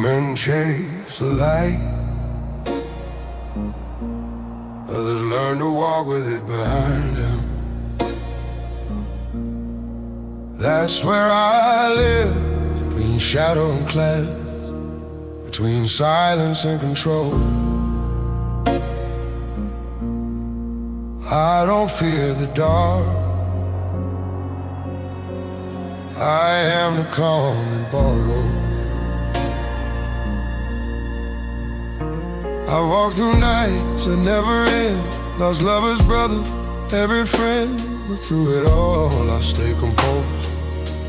men chase the light, others learn to walk with it behind them. That's where I live, between shadow and cloud, between silence and control. I don't fear the dark, I am the calm and borrow. I walk through nights that never end, lost lovers, brother, every friend. But through it all I stay composed,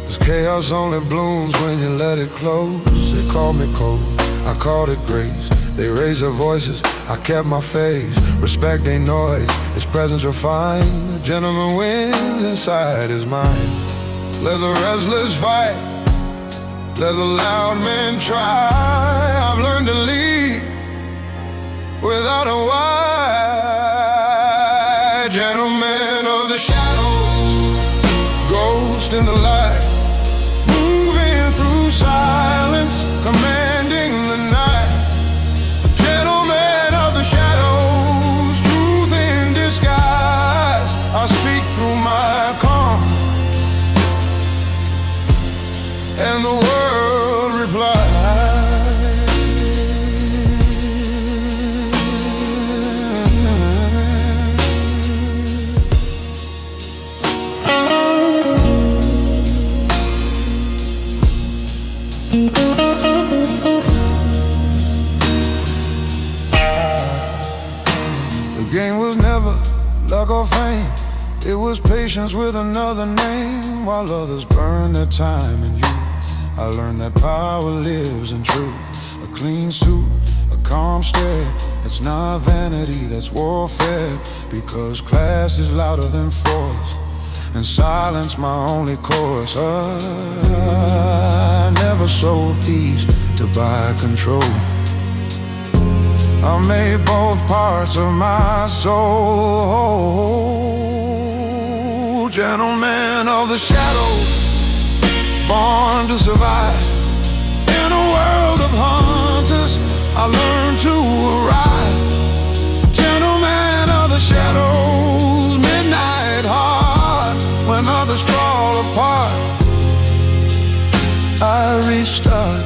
'cause chaos only blooms when you let it close. They called me cold, I called it grace. They raised their voices, I kept my face. Respect ain't noise, his presence refined. The gentleman wins inside his mind. Let the restless fight, let the loud men try. I've learned to lead without a why. Gentleman of the shadows, ghost in the light, moving through silence, commanding the night. Gentleman of the shadows, truth in disguise. I speak through my calm, and the world replies. The game was never luck or fame, it was patience with another name. While others burn their time and youth, I learned that power lives in truth. A clean suit, a calm stare, it's not vanity, that's warfare. Because class is louder than force, and silence my only course. I never sold peace to buy control. I made both parts of my soul. Gentleman of the shadows, born to survive. In a world of hunters, I learned to arrive. Gentleman of the shadows, midnight heart. When others fall apart, I restart.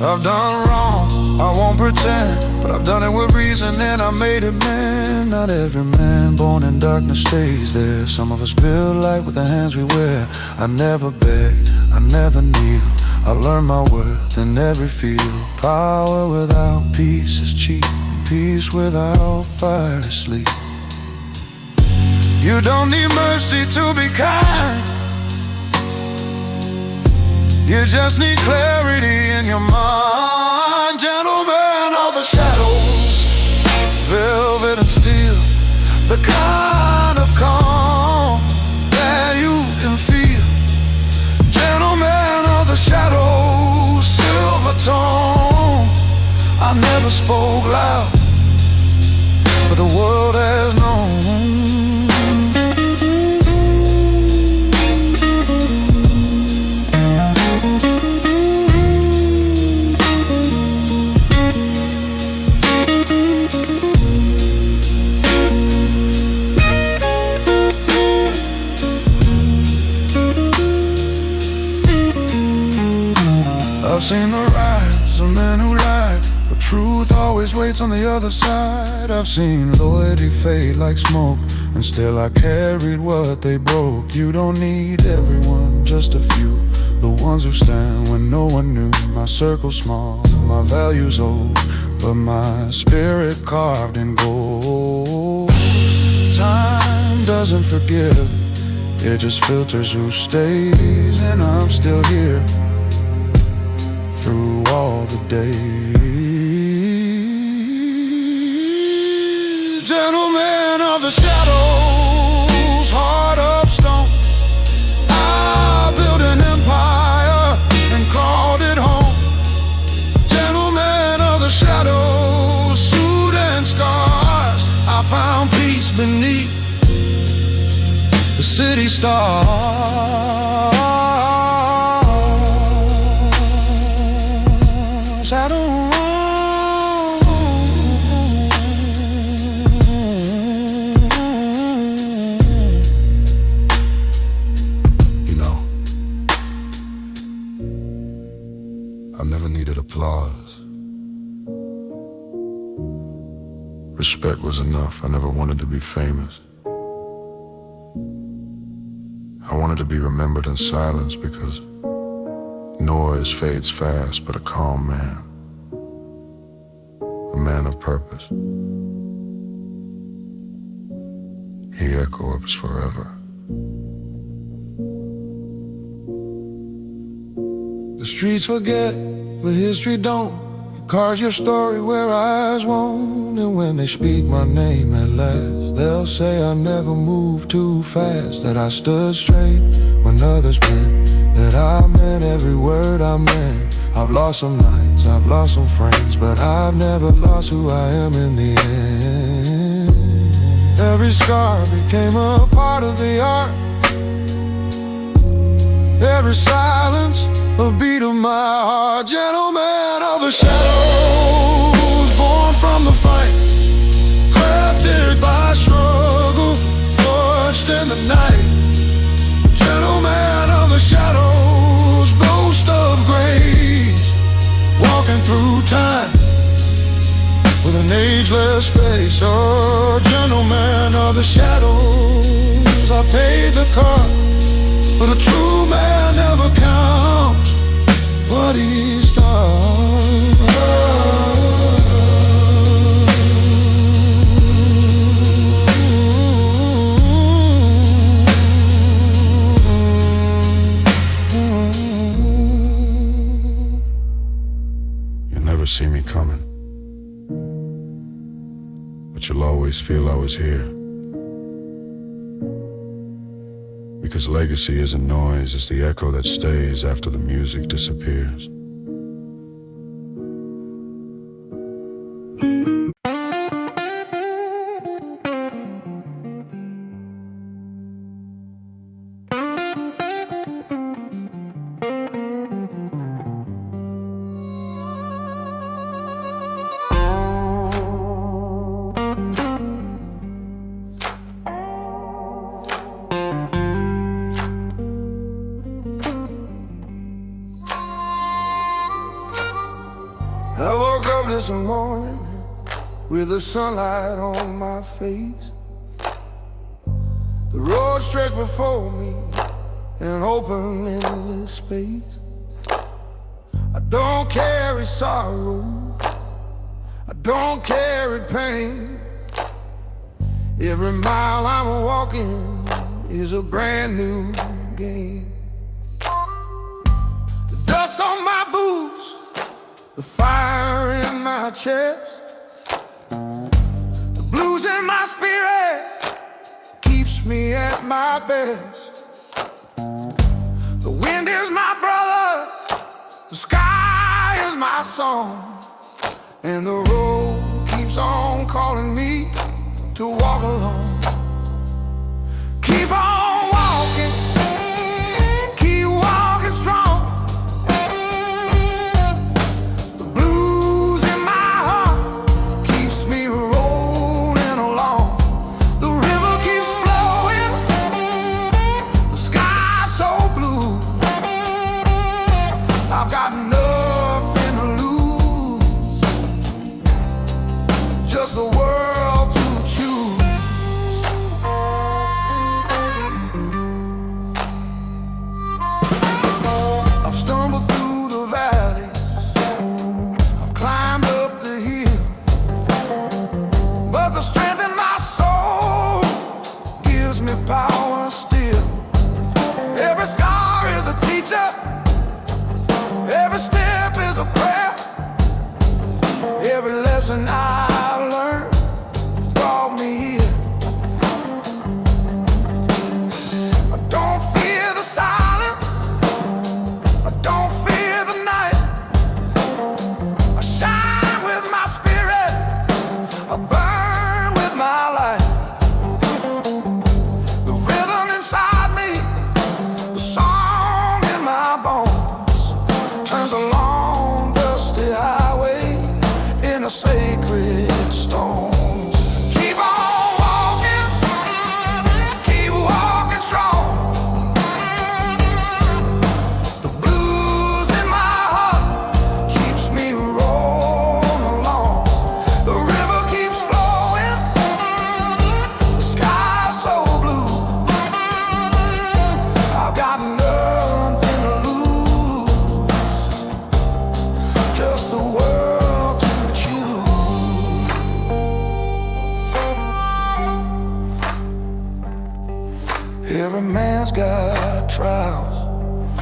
I've done wrong, I won't pretend, but I've done it with reason and I made it, man. Not every man born in darkness stays there. Some of us build light with the hands we wear. I never beg, I never kneel, I learn my worth in every field. Power without peace is cheap, and peace without fire is sleep. You don't need mercy to be kind, you just need clarity in your mind. Gentleman of the shadows, velvet and steel, the kind of calm that you can feel. Gentleman of the shadows, silver tone. I never spoke loud, but the world has known. I've seen the rise of men who lied, but truth always waits on the other side. I've seen loyalty fade like smoke, and still I carried what they broke. You don't need everyone, just a few, the ones who stand when no one knew. My circle small, my values old, but my spirit carved in gold. Time doesn't forgive, it just filters who stays, and I'm still here through all the days. Gentlemen of the shadows, heart found peace beneath the city stars. I don't I never needed applause. Respect was enough. I never wanted to be famous. I wanted to be remembered in silence because noise fades fast, but a calm man, a man of purpose, he echoes forever. The streets forget, but history don't. It carves your story where eyes won't. And when they speak my name at last, they'll say I never moved too fast, that I stood straight when others bent, that I meant every word I meant. I've lost some nights, I've lost some friends, but I've never lost who I am in the end. Every scar became a part of the art. Every silence a beat of my heart. Gentleman of the shadows, born from the fight, crafted by struggle, forged in the night. Gentleman of the shadows, boast of grace, walking through time with an ageless face. Oh, gentleman of the shadows, I paid the cost, but a true man never counts what he's done. You'll never see me coming, but you'll always feel I was here. Because legacy isn't noise, it's the echo that stays after the music disappears. I woke up this morning with the sunlight on my face. The road stretched before me, an open, endless space. I don't carry sorrow, I don't carry pain. Every mile I'm walking is a brand new game. The dust on my boots, the fire in my chest, the blues in my spirit keeps me at my best. The wind is my brother, the sky is my song, and the road keeps on calling me to walk along. Keep on walking, keep walking strong. The blues in my heart keeps me rolling along. The river keeps flowing, the sky's so blue. I've got nothing to lose, just the world to choose. I've stumbled through the valleys, I've climbed up the hill, but the strength in my soul gives me power still. Every scar is a teacher, every step is a prayer. Every lesson I've learned brought me here. I don't fear the silence, I don't fear the night. I shine with my spirit, I burn with my light. Every man's got trials,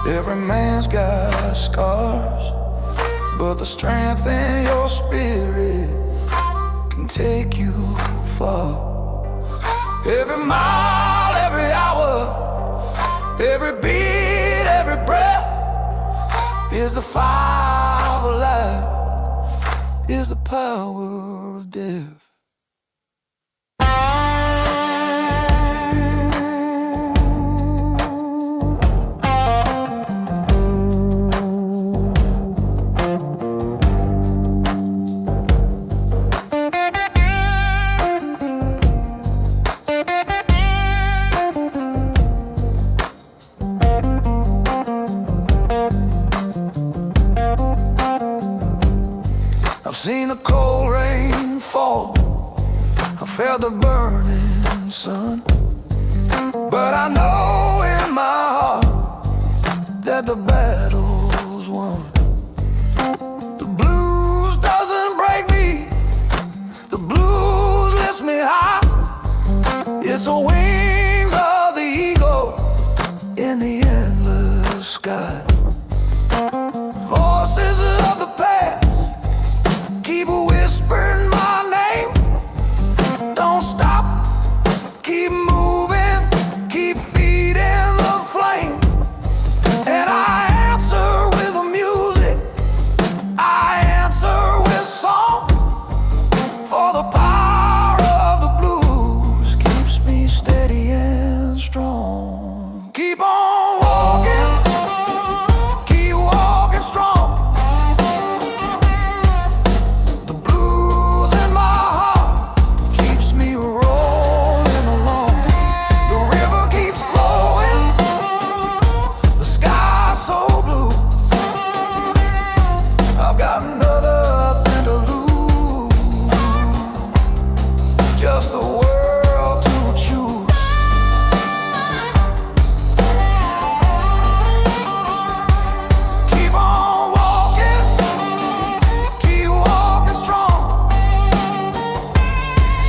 every man's got scars, but the strength in your spirit can take you far. Every mile, every hour, every beat, every breath is the fire of life, is the power of death. I've seen the cold rain fall, I felt the burning sun, but I know in my heart that the battle's won. The blues doesn't break me, the blues lifts me high. It's the wings of the eagle in the endless sky. Voices of the past keep whispering my name. Don't stop, keep moving, keep feeding the flame. And I answer with the music, I answer with song. For the power of the blues keeps me steady and strong. Keep on walking, keep walking strong. Just the world to choose. Keep on walking, keep walking strong.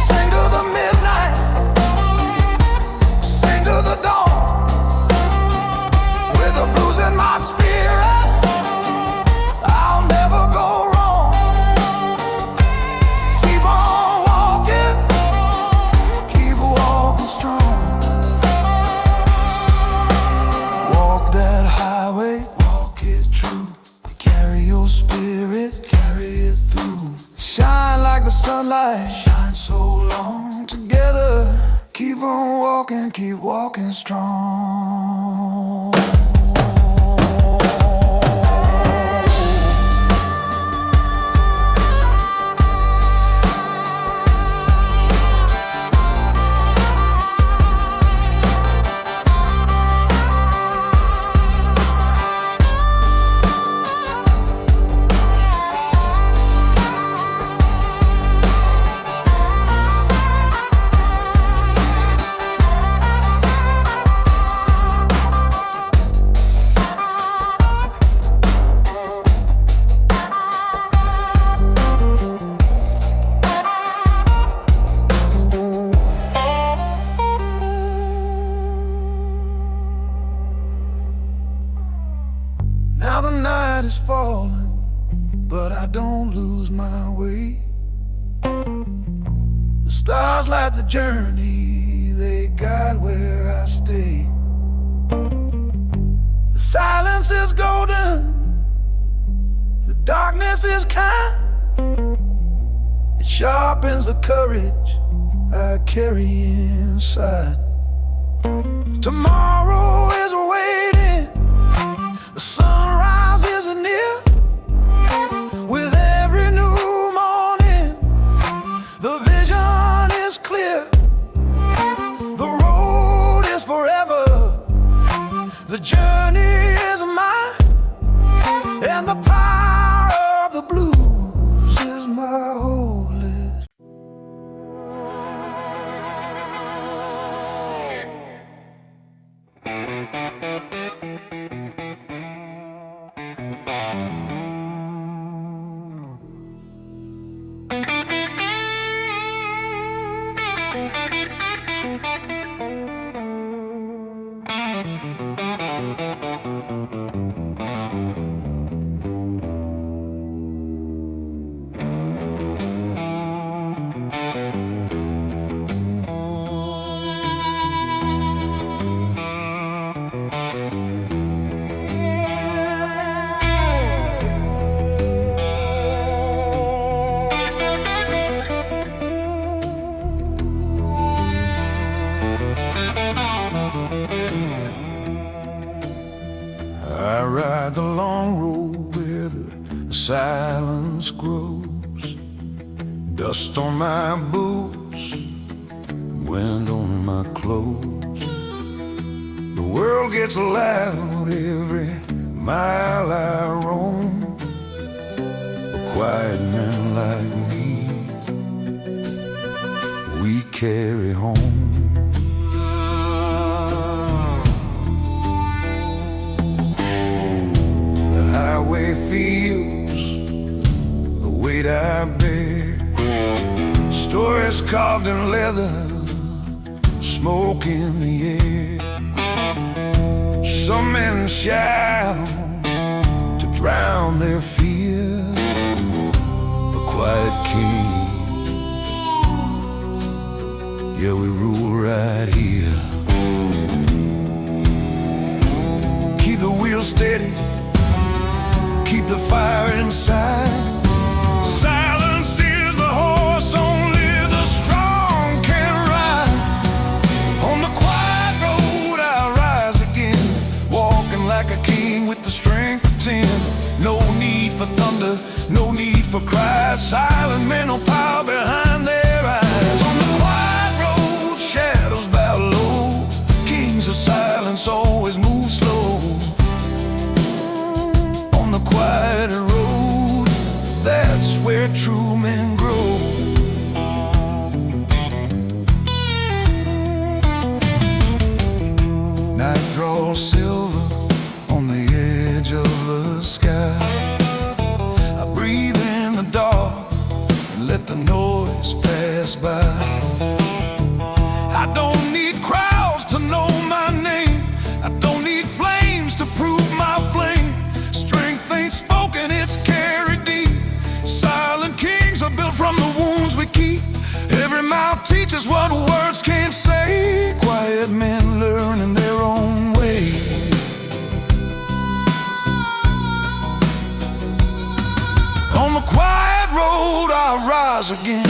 Sing to the midnight, sing to the dawn. With the blues in my spirit, I'll never go wrong. Keep on walking, keep walking strong. Walk that highway, walk it true. Carry your spirit, carry it through. Shine like the sunlight, shine so long together. Keep on walking, keep walking strong. Now the night is falling, but I don't lose my way. The stars light the journey, they guide where I stay. The silence is golden, the darkness is kind. It sharpens the courage I carry inside. Tomorrow is waiting, the sunrise is near. With every new morning, the vision is clear. The road is forever, the journey is mine, and the power of the blues is my holy. on my boots, wind on my clothes. The world gets loud every mile I roam. But quiet men like me, we carry home. The highway feels the weight I bear. Stories carved in leather, smoke in the air. Some men shout to drown their fear. The quiet kings, yeah, we rule right here. Keep the wheel steady, keep the fire inside. Silence is the horse, only the strong can ride. On the quiet road I rise again, walking like a king with the strength of 10. No need for thunder, no need for cries. Silent men, no power behind their eyes. On the quiet road, shadows bow low. Kings of silence always move slow. On the quiet road, that's where true men grow. Night draws silver on the edge of the sky. I breathe in the dark and let the noise pass by. I don't need crowds to know my name. I don't need flames to prove my flame. Strength ain't spoken, it's carried deep. Silent kings are built from the wounds we keep. Every mouth teaches what words can't say. Quiet men learn in their own way. On the quiet road I rise again.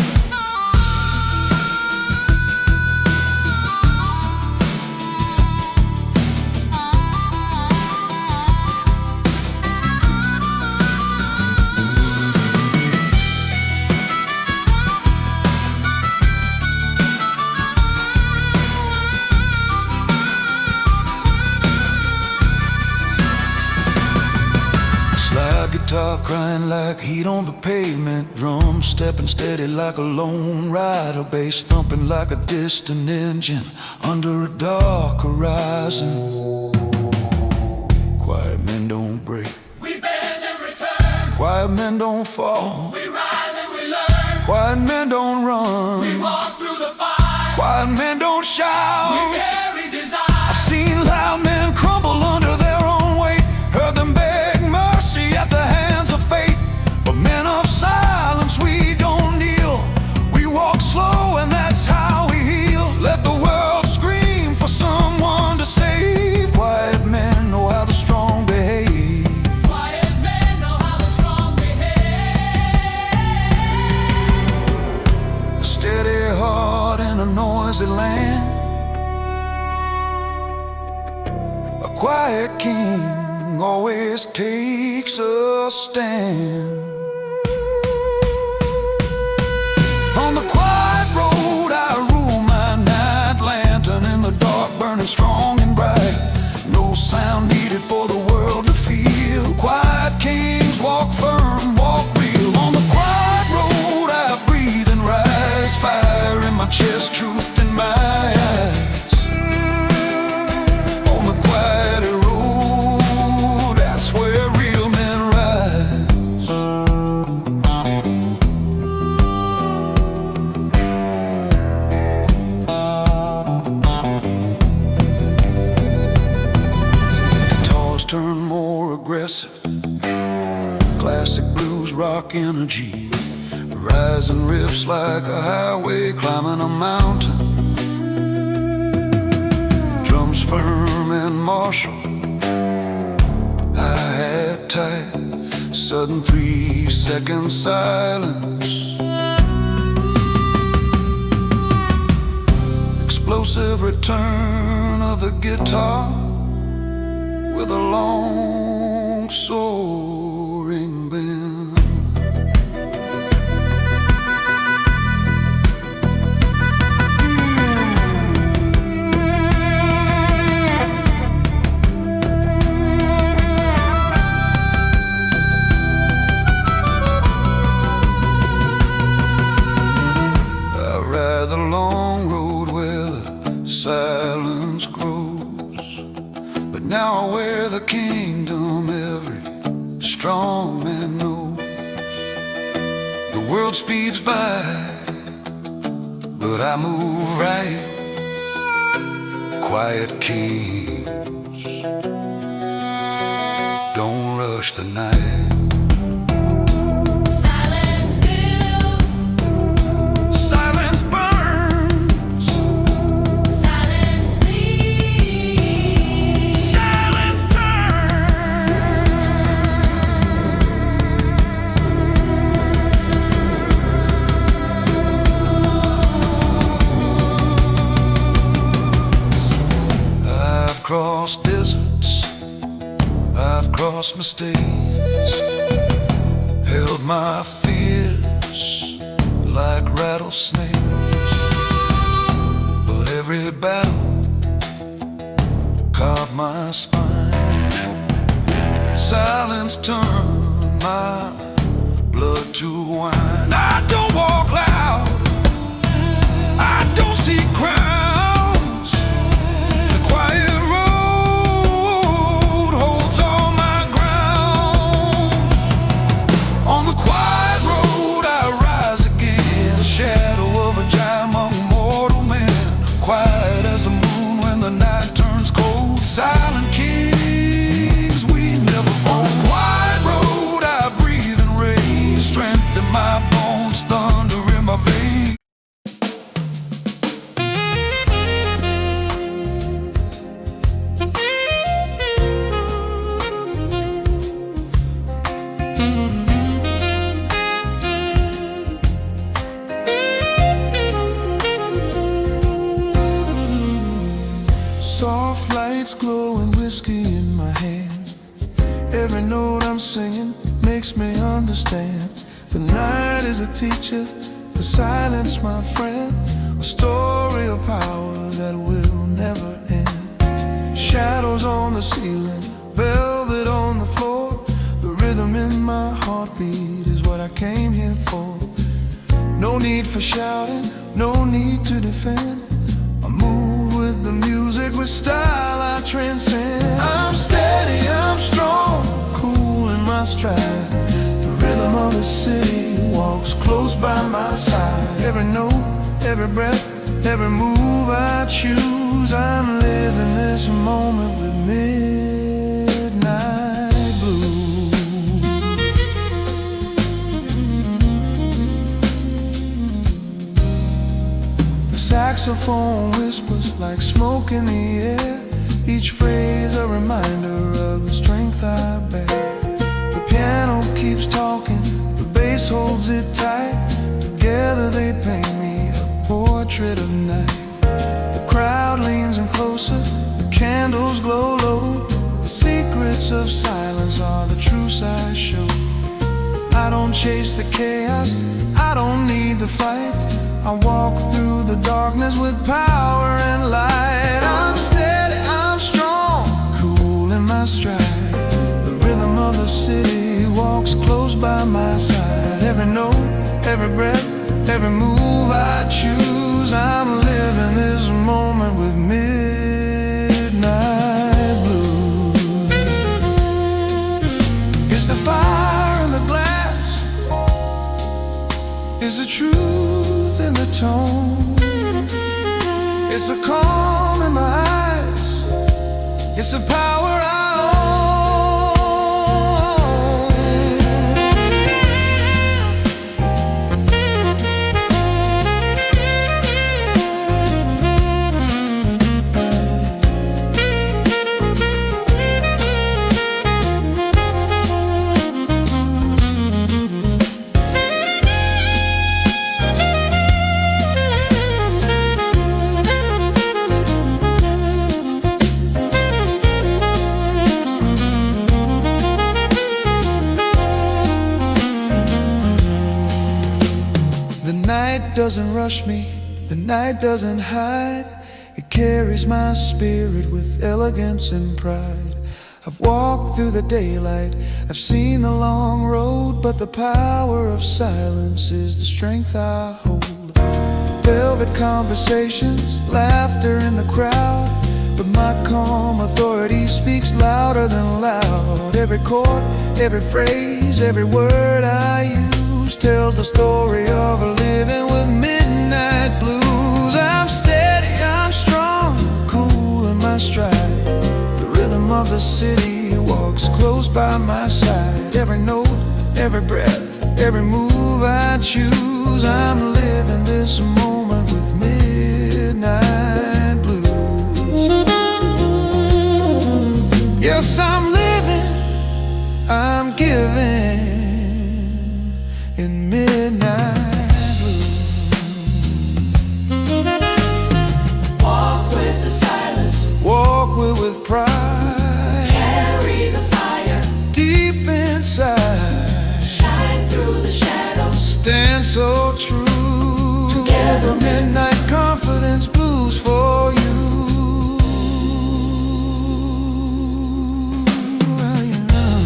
Guitar crying like heat on the pavement. Drums stepping steady like a lone rider. Bass thumping like a distant engine under a dark horizon. Quiet men don't break, we bend and return. quiet men don't fall, We rise and we learn. quiet men don't run, We walk through the fire. quiet men don't shout. We carry desire. I've seen loud men crumble under their own weight, heard them beg mercy at the hands of fate. But men of silence, we don't kneel. We walk slow and that's how we heal. Let the world scream for someone to save. Quiet men know how the strong behave. Quiet men know how the strong behave. A steady heart in a noisy land. A quiet king always takes a stand. On the quiet road I rule my night lantern in the dark, burning strong and bright. No sound needed for the world to feel. Quiet kings walk firm, walk real. On the quiet road I breathe and rise. Fire in my chest, truth in my eyes. On the quiet road, that's where real men rise. Guitars turn more aggressive. Classic blues rock energy. Rising riffs like a highway climbing a mountain. Drums firm and martial, hi-hat tight, sudden 3-second silence. Explosive return of the guitar with a long soaring bend. now we're the kingdom every strong man knows. The world speeds by, but I move right. Quiet kings don't rush the night. Silence builds, Silence burns, silence leads. silence turns. I've crossed deserts, I've crossed mistakes, held my fears like rattlesnakes. But every battle carved my spine. Silence turned my blood to wine. I don't walk loud, I don't seek crowns. The quiet road holds all my grounds. On the quiet road I rise again, the shadow of a giant among mortal men. Quiet as the moon when the night turns cold. Silent kings, we never fall. On the quiet road I breathe and raise, strength in my bones, thunder in my veins. Soft lights glow and whiskey in my hand. Every note I'm singing makes me understand. The night is a teacher, the silence my friend. A story of power that will never end. Shadows on the ceiling, velvet on the floor. The rhythm in my heartbeat is what I came here for. No need for shouting, no need to defend. I move with the music, with style I transcend. I'm steady, I'm strong, cool in my stride. The rhythm of the city walks close by my side. Every note, every breath, every move I choose. I'm living this moment with midnight blue. The saxophone whispers like smoke in the air. Each phrase a reminder of the strength I bear. The piano keeps talking, the bass holds it tight. Together they paint me a portrait of night. The crowd leans in closer, the candles glow low. The secrets of silence are the truths I show. I don't chase the chaos, I don't need the fight. I walk through the darkness with power and light. I'm steady, I'm strong, cool in my stride. The rhythm of the city walks close by my side. Every note, every breath, every move I choose. I'm living this moment with midnight blues. It's the fire in the glass, it's the truth in the tone. It's a calm in my eyes, it's a power I doesn't rush me, the night doesn't hide. It carries my spirit with elegance and pride. I've walked through the daylight, I've seen the long road, but the power of silence is the strength I hold. Velvet conversations, laughter in the crowd, but my calm authority speaks louder than loud. Every chord, every phrase, every word I use tells the story of a living with midnight blues. I'm steady, I'm strong, cool in my stride. The rhythm of the city walks close by my side. Every note, every breath, every move I choose, I'm living this moment with midnight blues. Yes, I'm living, I'm giving in midnight blues. Walk with the silence, Walk with pride, carry the fire, deep inside, shine through the shadows. stand so true. Together, Midnight confidence blues for you. Well, you know.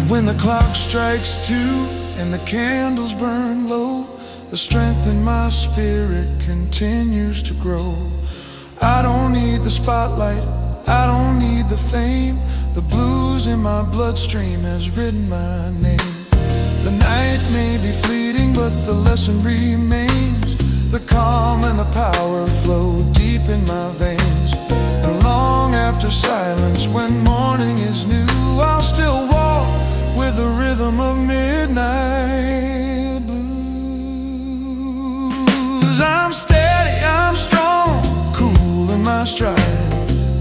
When the clock strikes 2 and the candles burn low, the strength in my spirit continues to grow. I don't need the spotlight, I don't need the fame. The blues in my bloodstream has written my name. The night may be fleeting, but the lesson remains. The calm and the power flow deep in my veins. And long after silence, when morning is new, I'll still walk with the rhythm of midnight blues. I'm steady, I'm strong, cool in my stride.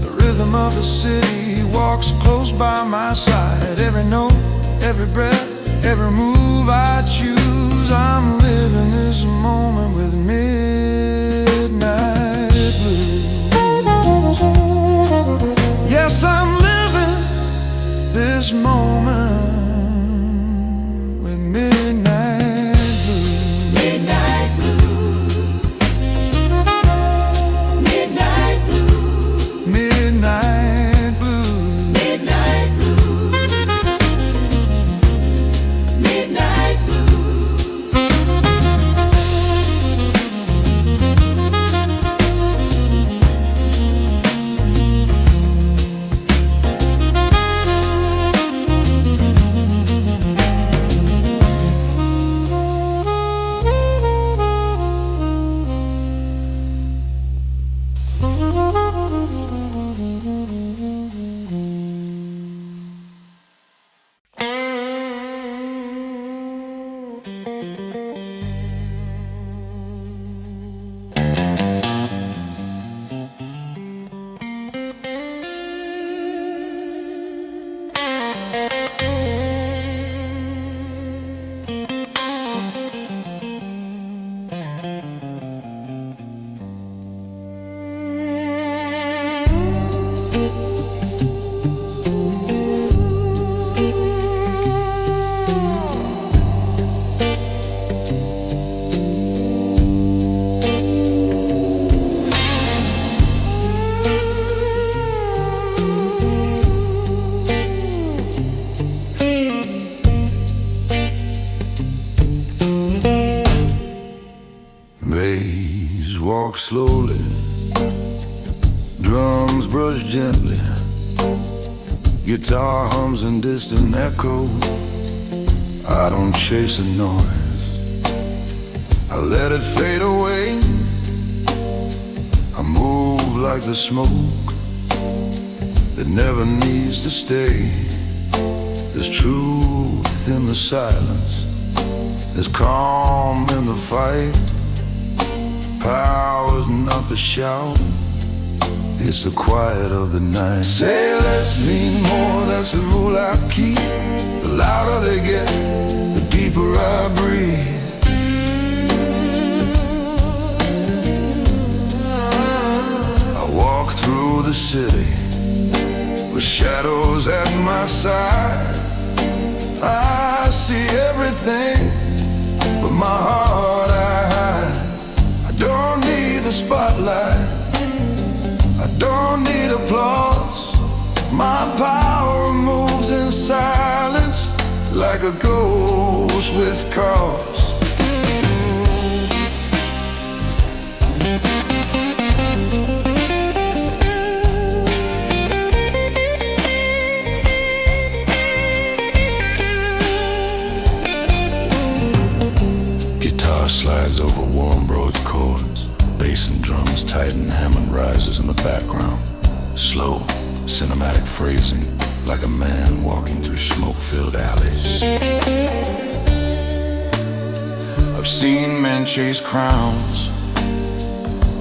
The rhythm of the city walks close by my side. Every note, every breath, every move I choose, I'm living this moment with midnight blues. Yes, I'm living this moment with midnight blues. Midnight blues, midnight blues, Midnight blues. midnight blues, midnight blues. Bass walk slowly, drums brush gently, guitar hums in distant echo. I don't chase the noise, I let it fade away. I move like the smoke that never needs to stay. There's truth in the silence, there's calm in the fight. Power's not the shout, it's the quiet of the night. Say less, mean more, that's the rule I keep. The louder they get, the deeper I breathe. I walk my side. I see everything, but my heart I hide. I don't need the spotlight, I don't need applause. My power moves in silence, like a ghost with cause. Guitar slides over warm broad chords, bass and drums tighten, Hammond rises in the background. Slow, cinematic phrasing, like a man walking through smoke-filled alleys. I've seen men chase crowns,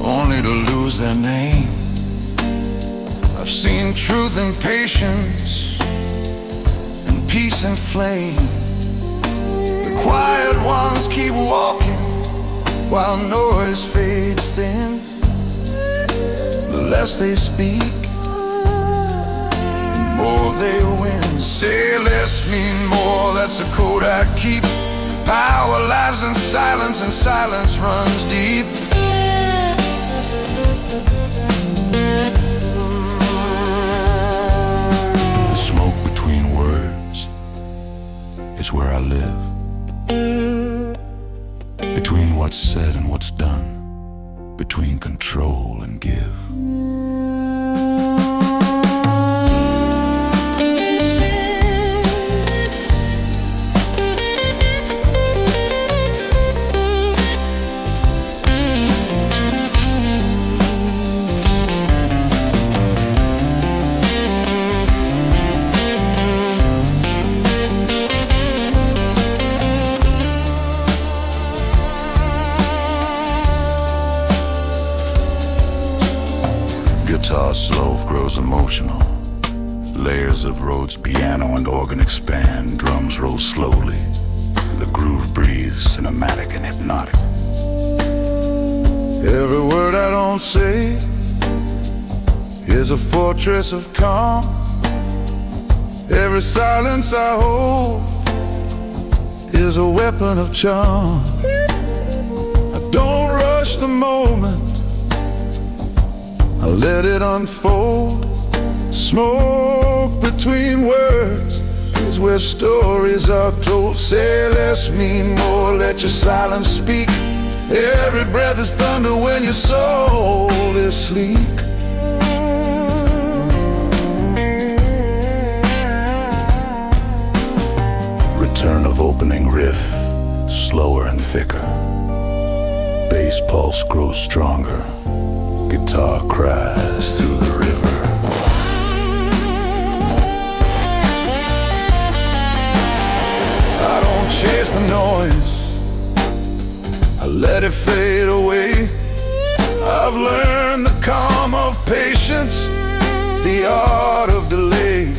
only to lose their name. I've seen truth and patience, and peace and flame. The quiet ones keep walking, while noise fades thin. The less they speak, more they win. Say less, mean more, that's a code I keep. Power lives in silence, and silence runs deep. The smoke between words is where I live. Between what's said and what's done, between control and give. Guitar slow grows emotional. Layers of Rhodes piano and organ expand. Drums roll slowly. The groove breathes, cinematic and hypnotic. Every word I don't say is a fortress of calm. Every silence I hold is a weapon of charm. I don't rush the moment, I let it unfold. Smoke between words is where stories are told. Say less, mean more, let your silence speak. Every breath is thunder when your soul is sleek. Return of opening riff, slower and thicker. Bass pulse grows stronger. Guitar cries through the river. I don't chase the noise, I let it fade away. I've learned the calm of patience, the art of delay.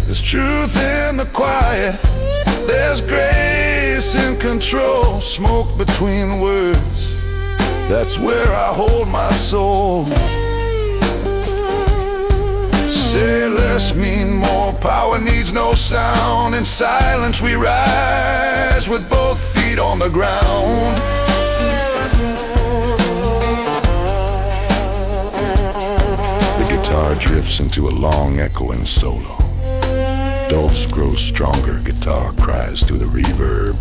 There's truth in the quiet, there's grace in control. Smoke between words, that's where I hold my soul. Say less, mean more, power needs no sound. In silence we rise with both feet on the ground. The guitar drifts into a long echoing solo. Dulce grows stronger, guitar cries through the reverb.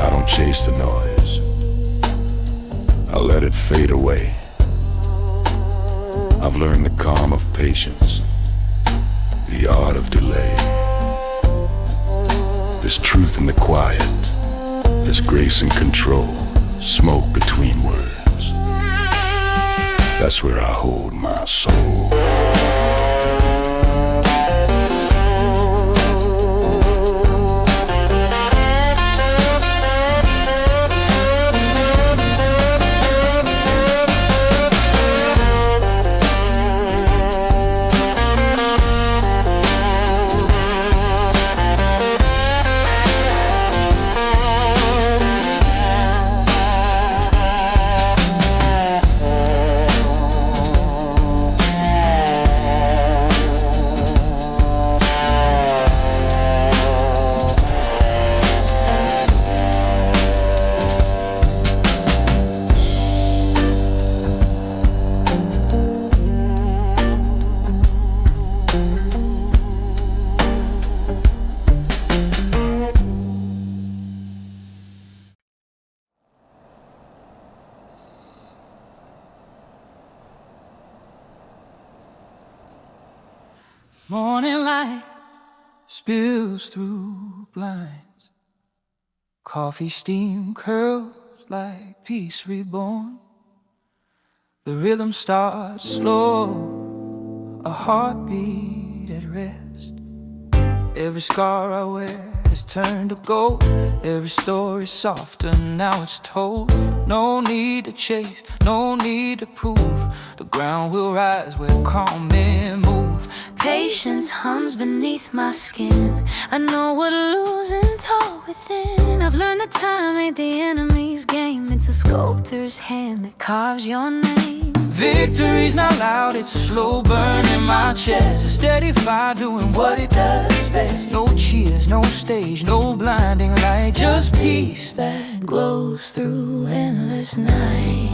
I don't chase the noise, I let it fade away. I've learned the calm of patience, the art of delay. There's truth in the quiet, there's grace in control. Smoke between words, that's where I hold my soul. Morning light spills through blinds. Coffee steam curls like peace reborn. The rhythm starts slow, a heartbeat at rest. Every scar I wear has turned to gold. Every story softer, now it's told. No need to chase, no need to prove. The ground will rise where calm men move. Patience hums beneath my skin. I know what losing taught within. I've learned that time ain't the enemy's game. It's a sculptor's hand that carves your name. Victory's not loud, it's a slow burn in my chest. A steady fire doing what it does best. No cheers, no stage, no blinding light. Just peace that Glows through endless night.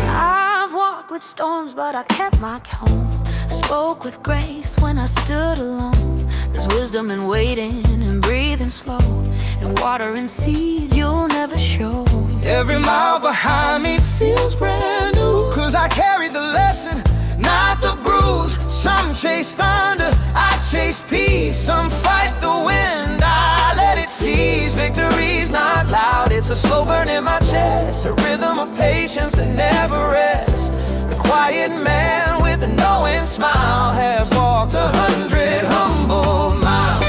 I've walked with storms, but I kept my tone. Spoke with grace when I stood alone. There's wisdom in waiting and breathing slow, and water and seas you'll never show. every mile behind me feels brand new. Cause I carry the lesson, not the bruise. Some chase thunder, I chase peace. Some fight the wind, I let it seize. Victory's not loud, it's a slow burn in my chest. A rhythm of patience that never rests. The quiet man with a knowing smile has walked 100 humble miles.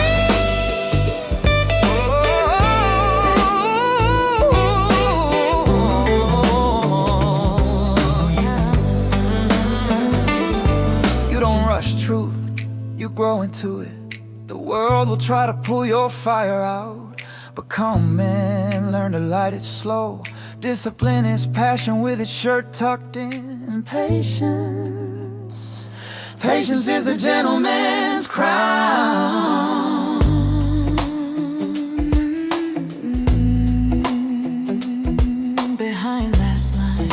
You don't rush truth, you grow into it. The world will try to pull your fire out, but come and learn to light it slow. Discipline is passion with its shirt tucked in. Patience, patience is the gentleman's crown. Behind last line.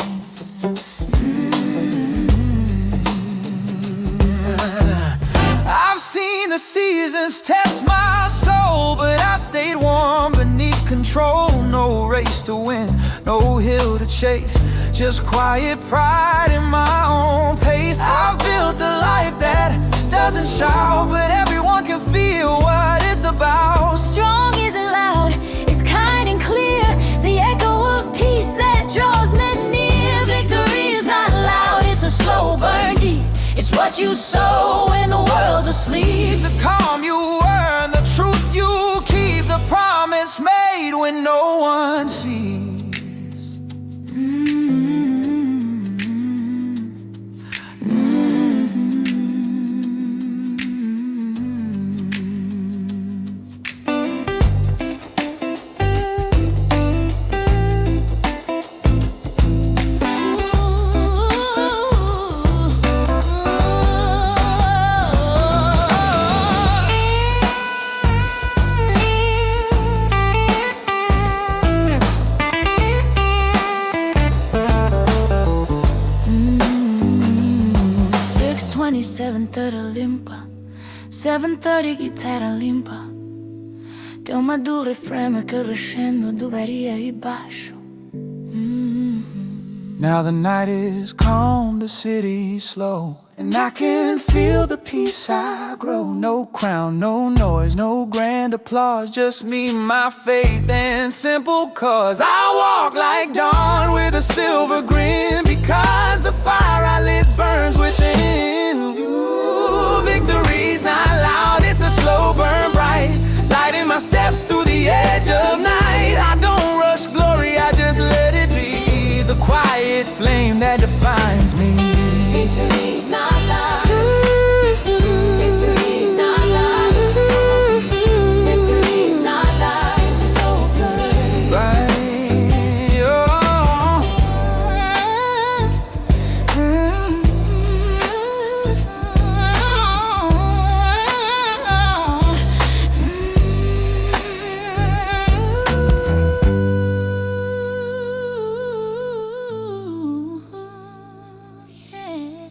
I've seen the seasons test my soul, but I stayed warm beneath control. No race to win, no hill to chase, just quiet pride in my own pace. I've built a life that doesn't shout, but everyone can feel what it's about. Strong isn't loud, it's kind and clear. The echo of peace that draws men near. Victory is not loud, it's a slow burn deep. It's what you sow when the world's asleep. The calm you earn, the truth you keep, the promise made when no one sees. Twenty 7:30 limpa, 7:30 chitarra limpa. Te un maduro e freme che riscendo duveria e bacio. Now the night is calm, the city's slow, and I can feel the peace I grow. No crown, no noise, no grand applause, just me, my faith, and simple cause. I walk like dawn with a silver grin, because the fire I lit burns within. Ooh, victory's not loud, it's a slow burn bright, lighting my steps through the edge of night. I don't rush glory, I just let it be, the quiet flame that defines me. Victory's not loud. Victory's not loud. Victory's not loud. So burn. Right, oh. Yeah.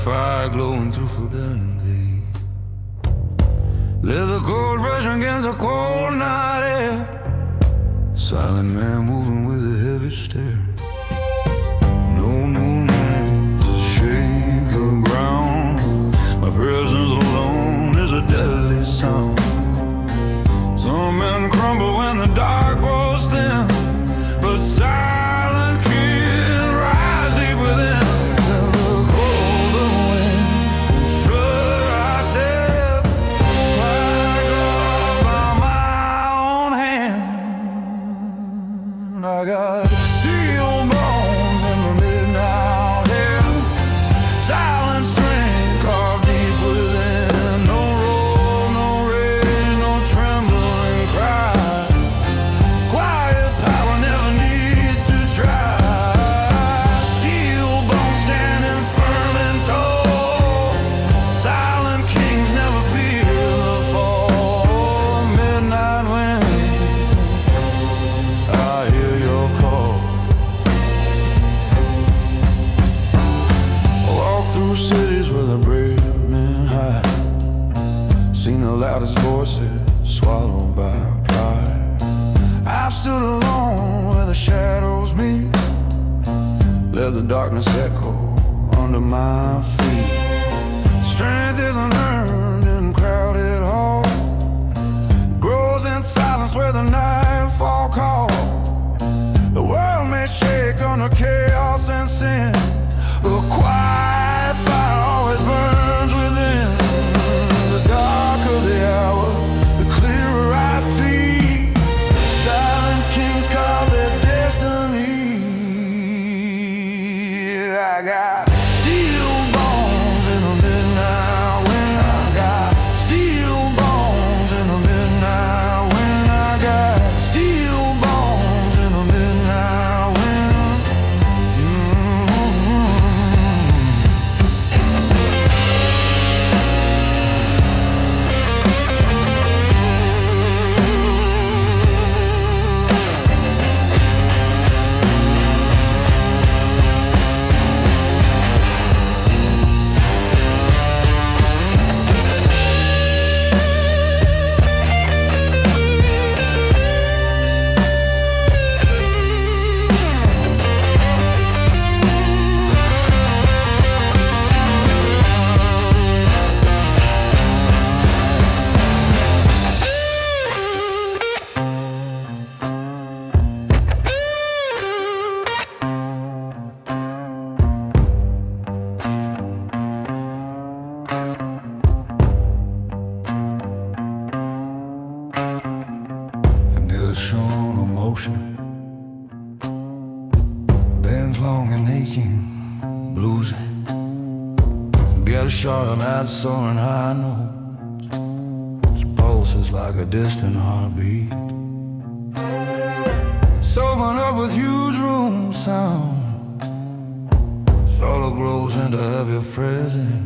fire glowing through forgotten days. Let the cold brushing against the cold night air. Silent man moving with a heavy stare. No moon hands to shake the ground. My presence alone is a deadly sound. Some men crumble when the dark grows thin, but silent kids rise deep within. And the colder wind, sure I step back up by my own hand. I got steel bones in the midnight air, silent strength carved deep within. No roar, no rage, no trembling cry. Quiet power never needs to try. Steel bones standing firm and tall. Silent kings never fear the fall. Midnight wind, I hear your call. Walk through cities where the brave men hide. Seen the loudest voices swallowed by pride. I've stood alone where the shadows meet. Let the darkness echo under my feet. Strength isn't earned in crowded halls. It grows in silence where the nightfall calls. The world may shake under chaos and sin, but quiet fire always burns within. The darker the hour, the clearer I see. Silent kings carve their destiny. I got steel bones in the midnight wind. I got steel bones in the midnight wind. I got steel bones in the midnight wind. And there's shown emotion, bands long and aching, blues. Get a sharp out soaring high notes. His pulse is like a distant heartbeat. Sobered up with huge room sound. Solo grows into heavy phrasing.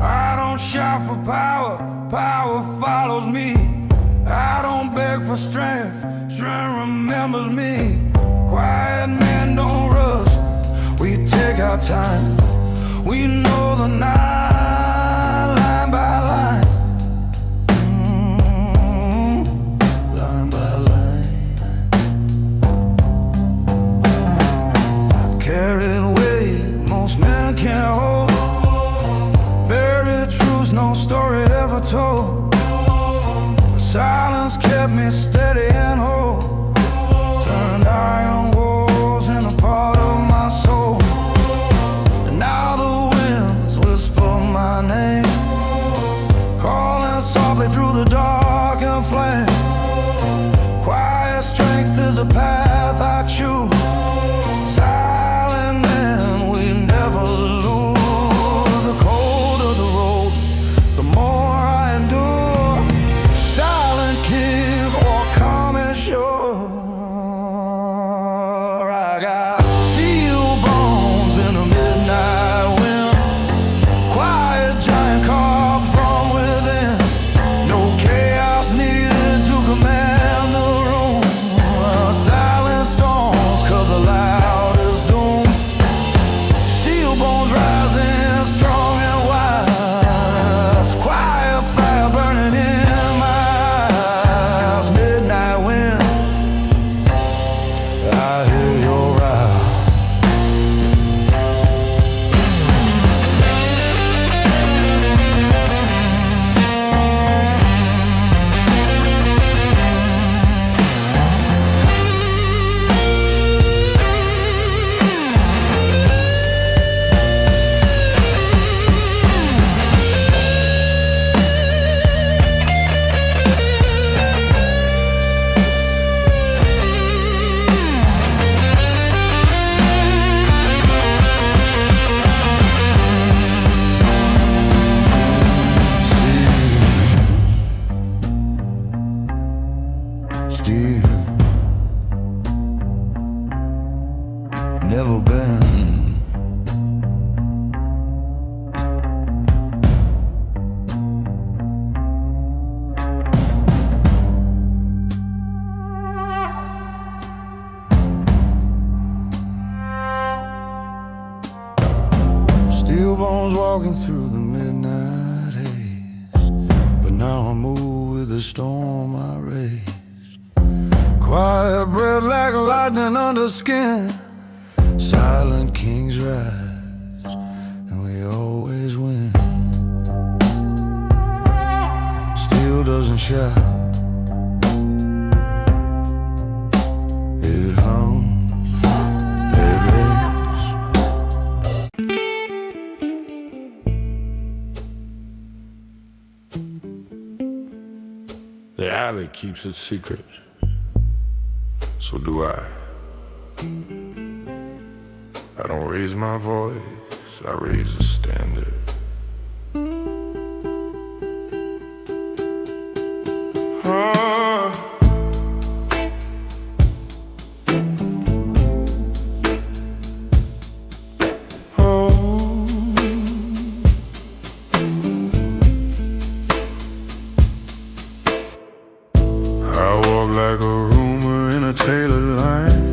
I don't shout for power, power follows me. I don't beg for strength, strength remembers me. Quiet men don't rush, we take our time. We know the night line by line. Line by line. I've carried weight most men can't hold. Buried truths no story ever told. Silence kept me steady and whole. Turned iron walls into part of my soul. And now the winds whisper my name, calling softly through the dark and flame. Quiet strength is a path I choose. Silent men we never lose. The colder the road, the more I endure. Silent kings walk calm and sure. I got steel bones in the midnight wind. Quiet giant carved from within. No chaos needed to command the room. Silent still. Never been. Steel bones walking through the midnight haze, but now I move with the storm I raise. Quiet breath like lightning under skin. Silent kings rise, and we always win. Steel doesn't shout, it hums, it rains. The alley keeps its secret, so do I. I don't raise my voice, I raise the standard. I walk like a rumor in a tailored line.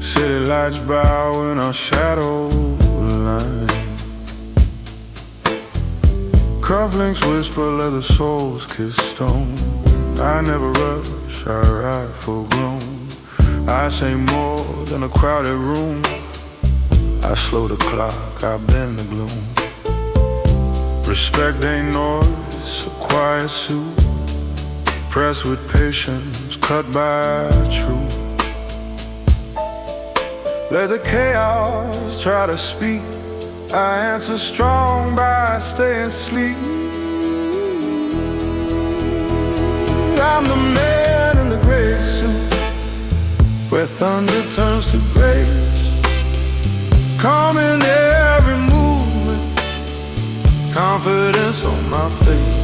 City lights bow in our shadow line. Cufflinks whisper, leather soles kiss stone. I never rush, I ride full grown. I say more than a crowded room. I slow the clock, I bend the gloom. Respect ain't noise, a quiet suit. Pressed with patience, cut by truth. Let the chaos try to speak. I answer strong by staying asleep. I'm the man in the gray suit, where thunder turns to grace. Calm in every movement, confidence on my face.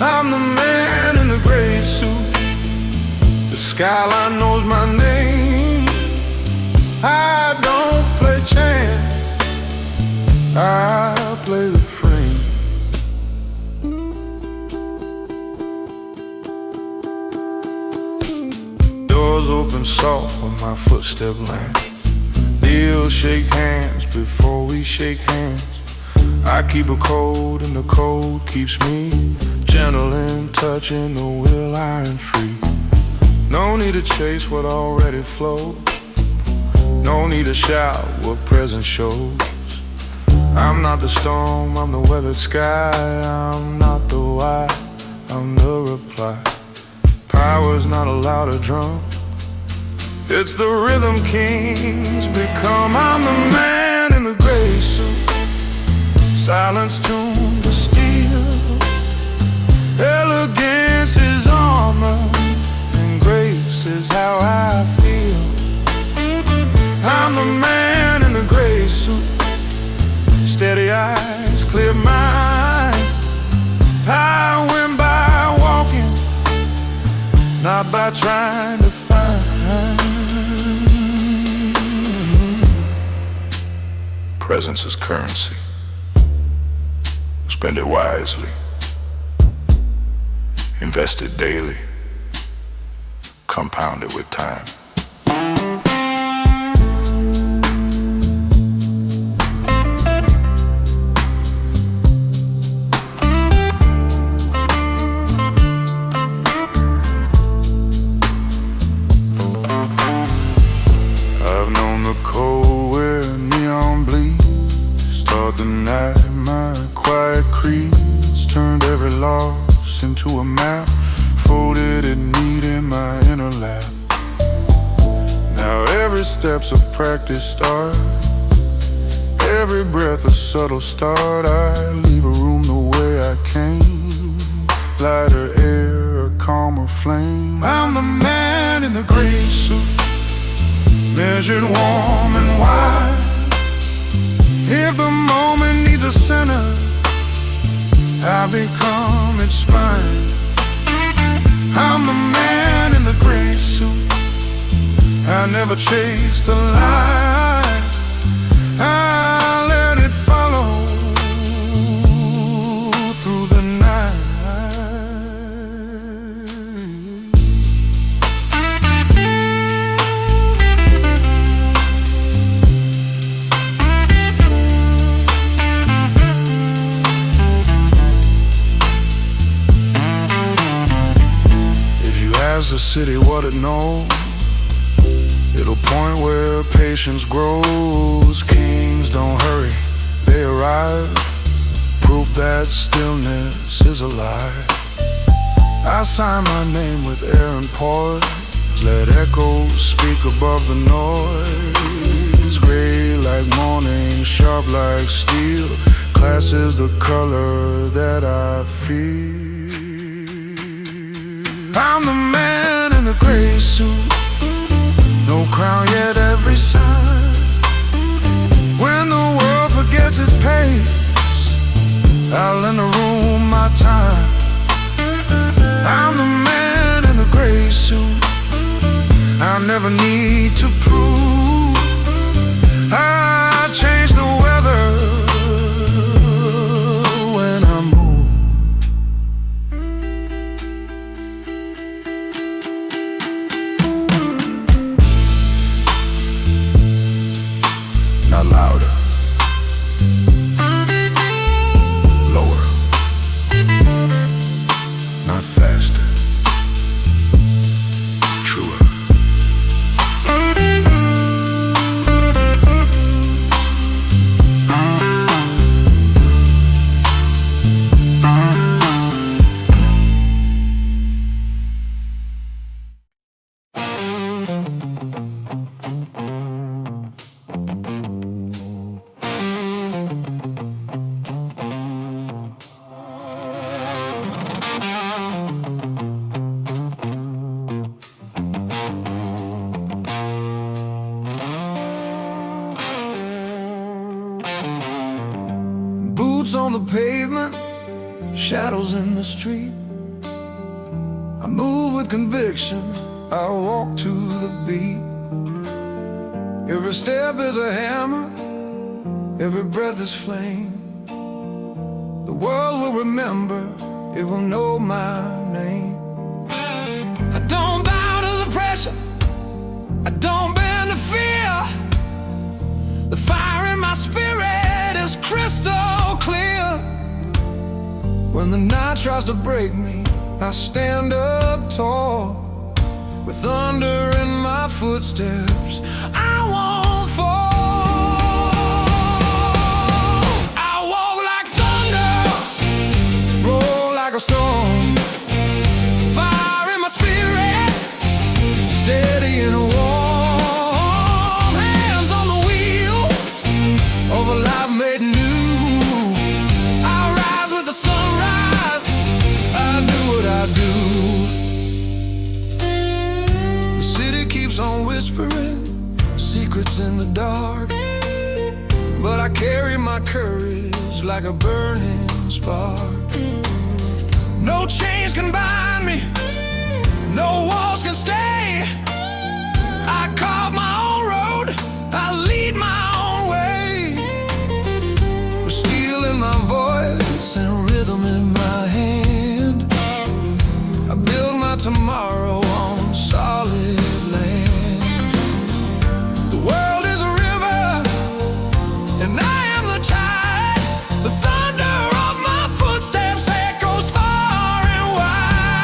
I'm the man in the gray suit, the skyline knows my name. I don't play chance, I play the frame. Doors open soft when my footstep lands. Deals shake hands before we shake hands. I keep a code and the code keeps me gentle in touching the wheel iron free. No need to chase what already flows. No need to shout what present shows. I'm not the storm, I'm the weathered sky. I'm not the why, I'm the reply. Power's not a louder drum, it's the rhythm kings become. I'm the man in the gray suit, silence tuned to steel. Elegance is armor, and grace is how I feel. I'm the man in the gray suit, steady eyes, clear mind. I win by walking, not by trying to find. Presence is currency, spend it wisely. Invest it daily, compound it with time. I've known the cold where neon bleeds, taught the night my quiet creeds, turned every loss into a map, folded it neat in my inner lap. Now every step's a practice start, every breath a subtle start. I leave a room the way I came, lighter air, a calmer flame. I'm the man in the gray suit, measured, warm and wide. If the moment needs a center, I become its spine. I'm the man in the gray suit. I never chase the light. I let it follow through the night. If you ask the city what it knows, it'll point where patience grows. Kings don't hurry, they arrive. Proof that stillness is a lie. I sign my name with air and poise. Let echoes speak above the noise. Gray like morning, sharp like steel. Class is the color that I feel. I'm the man in the gray suit. No crown yet, every sign. When the world forgets its pace, I'll lend the room my time. I'm the man in the gray suit. I never need to prove. I change the weather when I move. Not louder, lower, not faster, truer. Boots on the pavement, shadows in the street. I move with conviction, I walk to the beat. Every step is a hammer, every breath is flame. The world will remember, it will know my name. I don't bow to the pressure, I don't bend to fear. The fire in my spirit is crystal clear. When the night tries to break me, I stand up tall. With thunder in my footsteps, I won't fall. I walk like thunder, roll like a storm. Fire in my spirit, steady and warm. Hands on the wheel of a life made new. I rise with the sunrise, I do what I do. The city keeps on whispering secrets in the dark, but I carry my courage like a burning spark. No chains can bind me, no walls can stay. I carve my own road, I lead my own way. With steel in my voice and rhythm in my hand, I build my tomorrow on solid land. The world is a river, and I am the tide. The thunder of my footsteps echoes far and wide.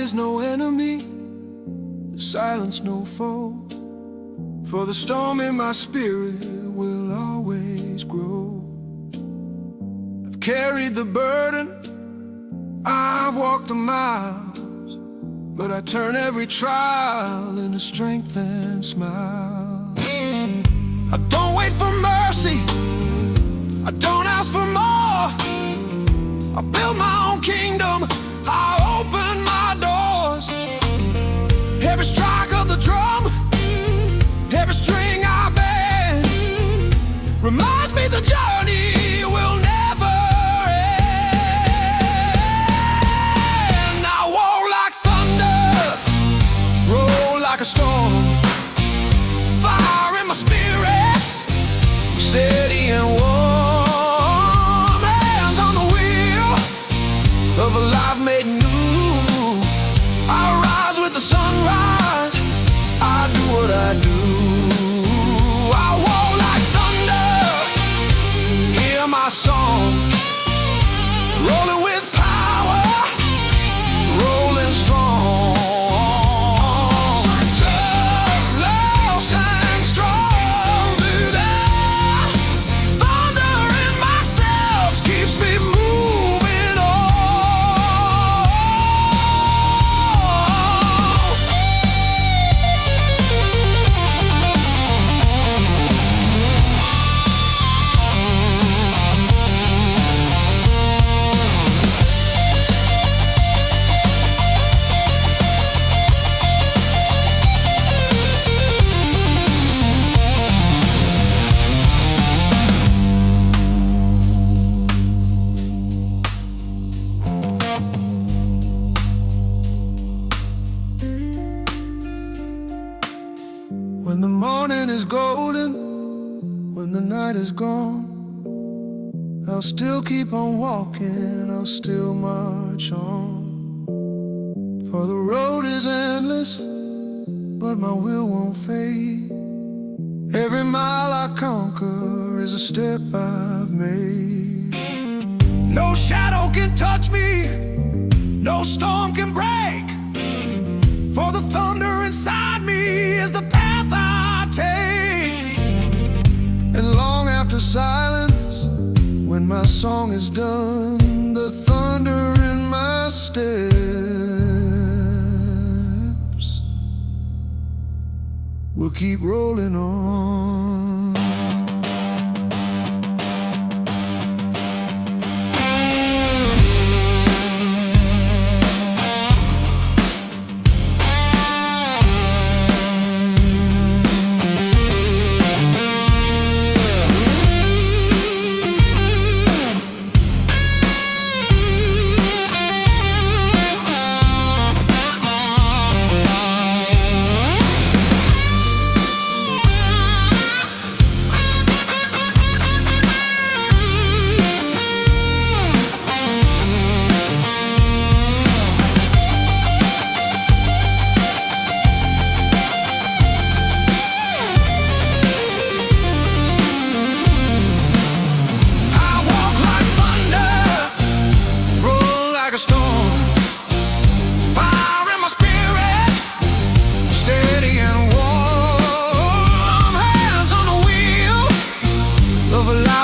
is no enemy, the silence no foe, for the storm in my spirit will always grow. I've carried the burden, I've walked the miles, but I turn every trial into strength and smiles. I don't wait for mercy, I don't ask for more. I build my own kingdom, I open my doors. Every strike of the drum, every string I bend, reminds me the journey will never end. I walk like thunder, roll like a storm, fire in my spirit, steady and warm. Hands on the wheel of a life made new. I rise with the sunrise, I do what I do. I walk like thunder, hear my song, rolling with power, rolling strong. Tough, and strong, baby. Thunder in my steps keeps me moving on. When the morning is golden, when the night is gone, I'll still keep on walking, I'll still march on. For the road is endless, but my will won't fade. Every mile I conquer is a step I've made. No shadow can touch me, no storm can break, for the thunder inside me is the path I take. And long after silence, when my song is done, the thunder in my steps will keep rolling on.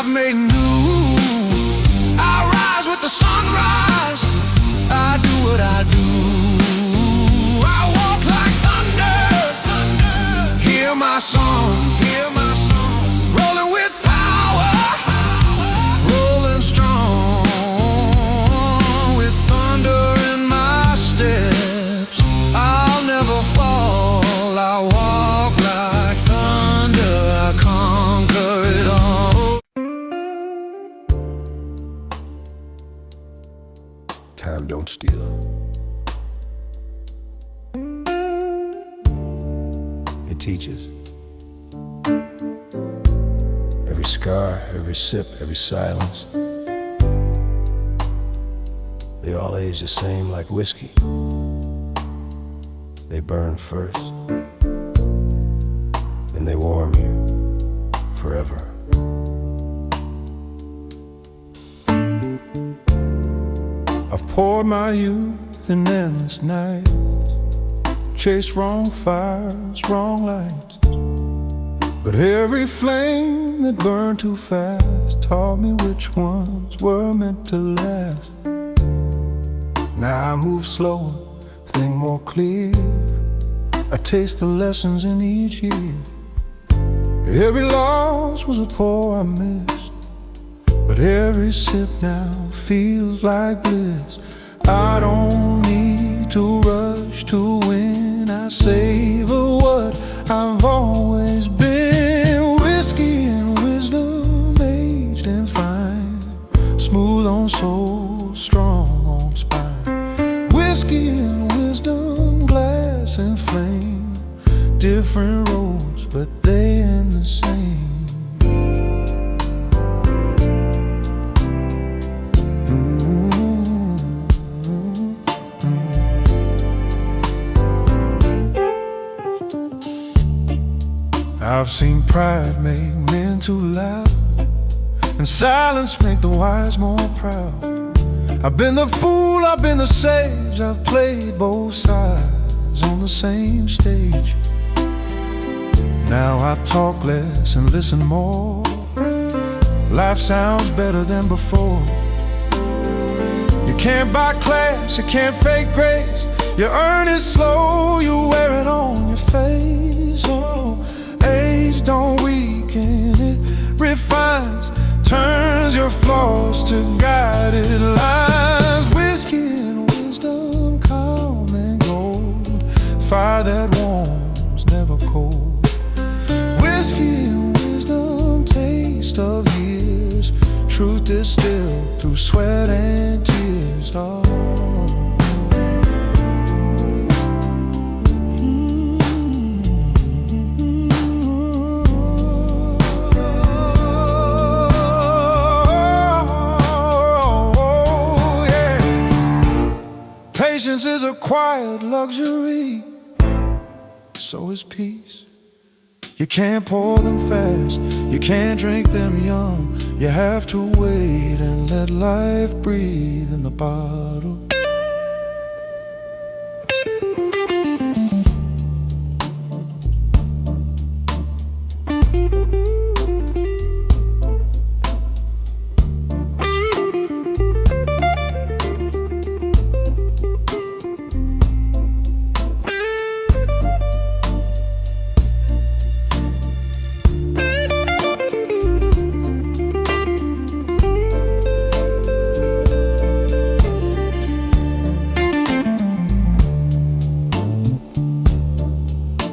Made new. I rise with the sunrise, I do what I do. I walk like thunder, hear my song, rolling with power, rolling strong. With thunder in my steps, I'll never fall. I walk like thunder, I conquer it all. Time don't steal. It teaches. Every scar, every sip, every silence, they all age the same like whiskey. They burn first, then they warm you forever. I've poured my youth in endless nights, chase wrong fires, wrong lights. But every flame that burned too fast taught me which ones were meant to last. Now I move slower, think more clear. I taste the lessons in each year. Every loss was a pour I missed, but every sip now feels like bliss. I don't need to rush to win. I savor what I've always been. Whiskey and wisdom, aged and fine, smooth on soul, strong on spine. Whiskey and wisdom, glass and flame, different roads, but they end the same. I've seen pride make men too loud, and silence make the wise more proud. I've been the fool, I've been the sage, I've played both sides on the same stage. Now I talk less and listen more. Life sounds better than before. You can't buy class, you can't fake grace. You earn it slow, you wear it on your face. Oh, age don't weaken, it refines, turns your flaws to guided lines. Whiskey and wisdom, calm and gold, fire that warms, never cold. Whiskey and wisdom, taste of years, truth distilled through sweat and tears. Oh. Patience is a quiet luxury, so is peace. You can't pour them fast, you can't drink them young. You have to wait and let life breathe in the bottle.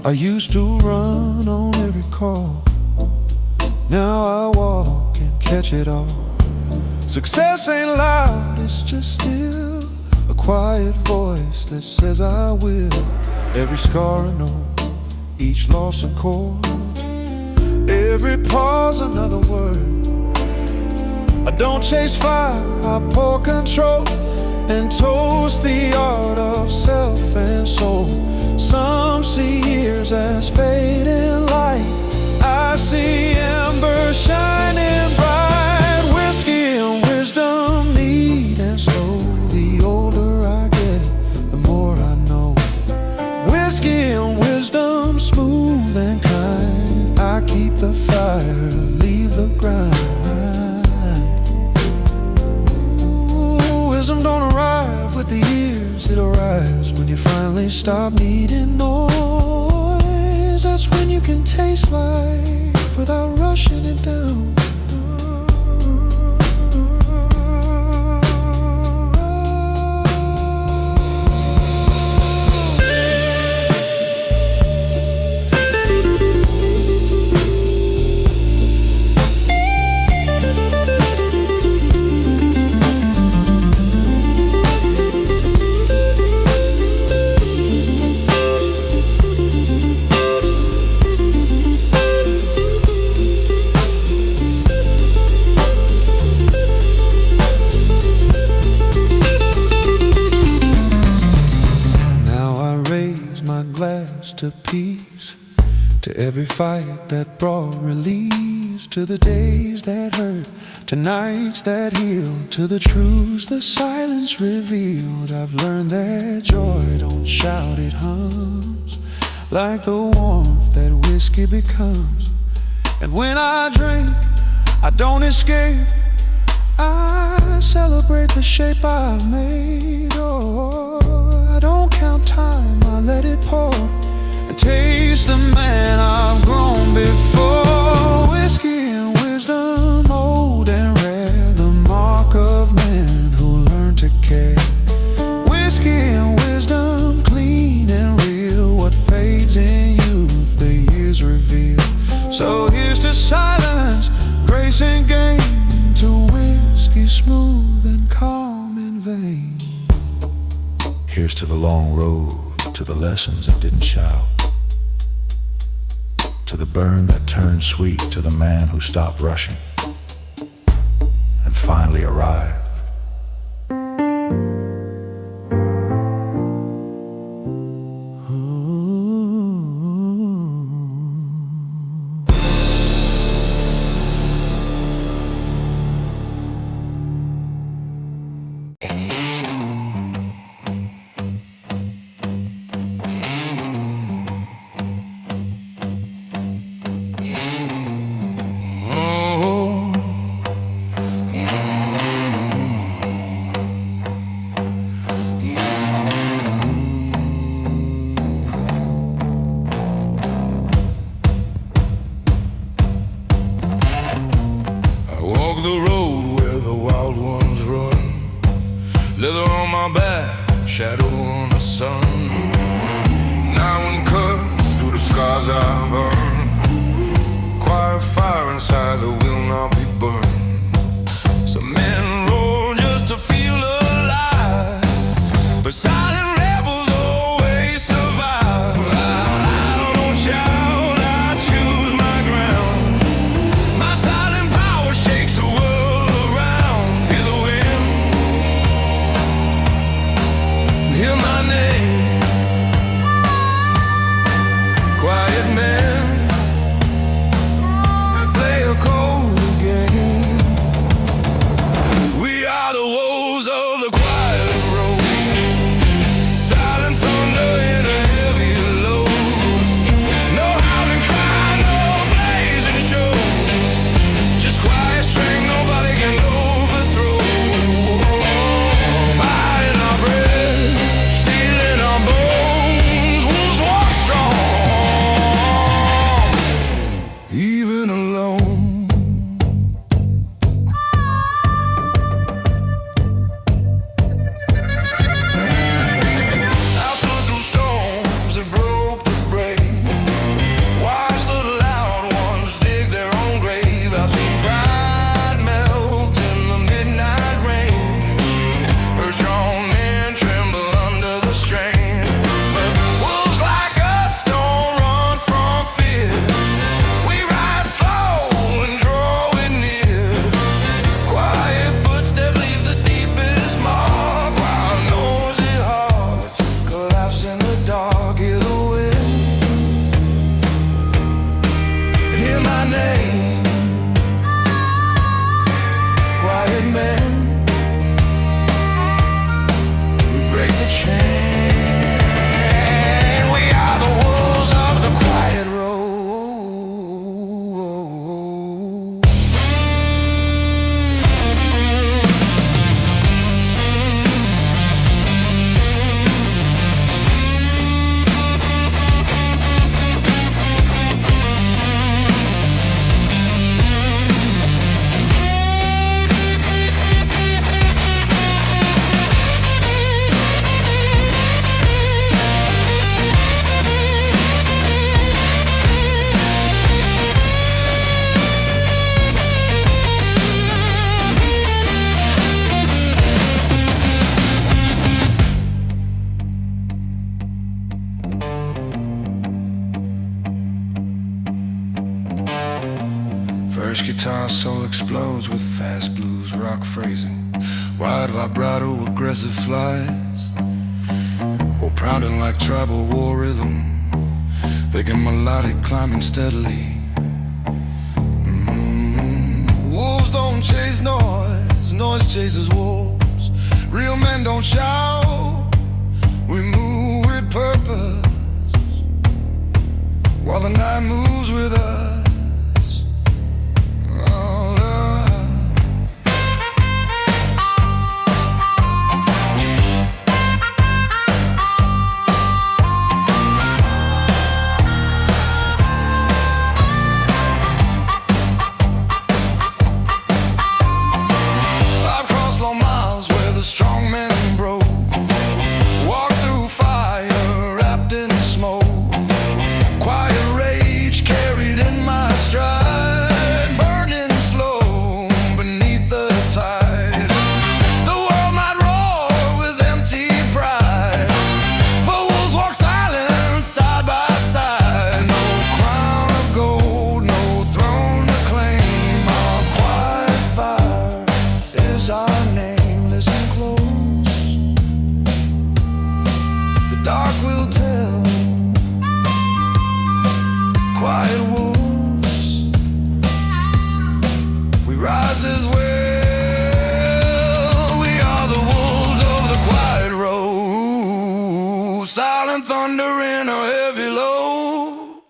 I used to run on every call, now I walk and catch it all. Success ain't loud, it's just still a quiet voice that says I will. Every scar a note, each loss a chord, every pause another word. I don't chase fire, I pour control, and toast the art of self and soul. Some see years as fading light, I see embers shining bright. Whiskey and wisdom, neat and slow. The older I get, the more I know. Whiskey and wisdom, smooth and kind. I keep the fire, leave the grind. Ooh, wisdom don't arrive with the years, it arrives when you finally stop needing noise. That's when you can taste life without rushing it down. To peace, to every fight that brought release. Here's to the days that hurt, to nights that heal, to the truths the silence revealed. I've learned that joy don't shout, it hums like the warmth that whiskey becomes. And when I drink, I don't escape, I celebrate the shape I've made. Oh, I don't count time, I let it pour and taste the man I've grown before. Whiskey and wisdom, old and rare, the mark of men who learn to care. Whiskey and wisdom, clean and real, what fades in youth the years reveal. So here's to silence, grace and gain, to whiskey smooth and calm in vain. Here's to the long road, to the lessons that didn't shout, to the burn that turned sweet, to the man who stopped rushing and finally arrived. Walk the road where the wild ones run, leather on my back, shadow on the sun. Now one cuts through the scars I've earned, quiet fire inside that will not be burned. Some men roar just to feel alive, but silent rebels always survive. I don't shout, I choose my ground. My silent power shakes the world around. Hear the wind, hear my name. Quiet men, play a cold game. We are the wolves of the quiet road, silent thunder in a heavy load. No howling cry, no blazing show, just quiet strength nobody can overthrow. Fire in our breath, steel in our bones. Wolves walk strong, even alone. I stood through storms that broke the break, watched the loud ones dig their own grave. I've seen pride melt in the midnight rain, heard strong men tremble under the strain. But wolves like us don't run from fear. We ride slow and draw it near. Quiet footsteps leave the deepest mark, while noisy hearts collapse in the dark. Hear the wind, hear my name. Quiet men, we break the chain. We are the wolves of the quiet road. First guitar solo explodes with fast blues, rock phrasing, wide vibrato, aggressive flies, or pounding like tribal war rhythm, thinking melodic, climbing steadily. Wolves don't chase noise, noise chases wolves. Real men don't shout, we move with purpose, while the night moves with us. Oh, I've crossed long miles where the strong men broke, walked through fire wrapped in smoke. Quiet rage carried in my stride, burning slow beneath the tide. The world might roar with empty pride, but wolves walk silent side by side. No crown of gold, no throne to claim. Our quiet fire is our name. Listen close, the dark will tell. Quiet wolves, we rise as well. We are the wolves of the quiet road. Silent thunder in a heavy load.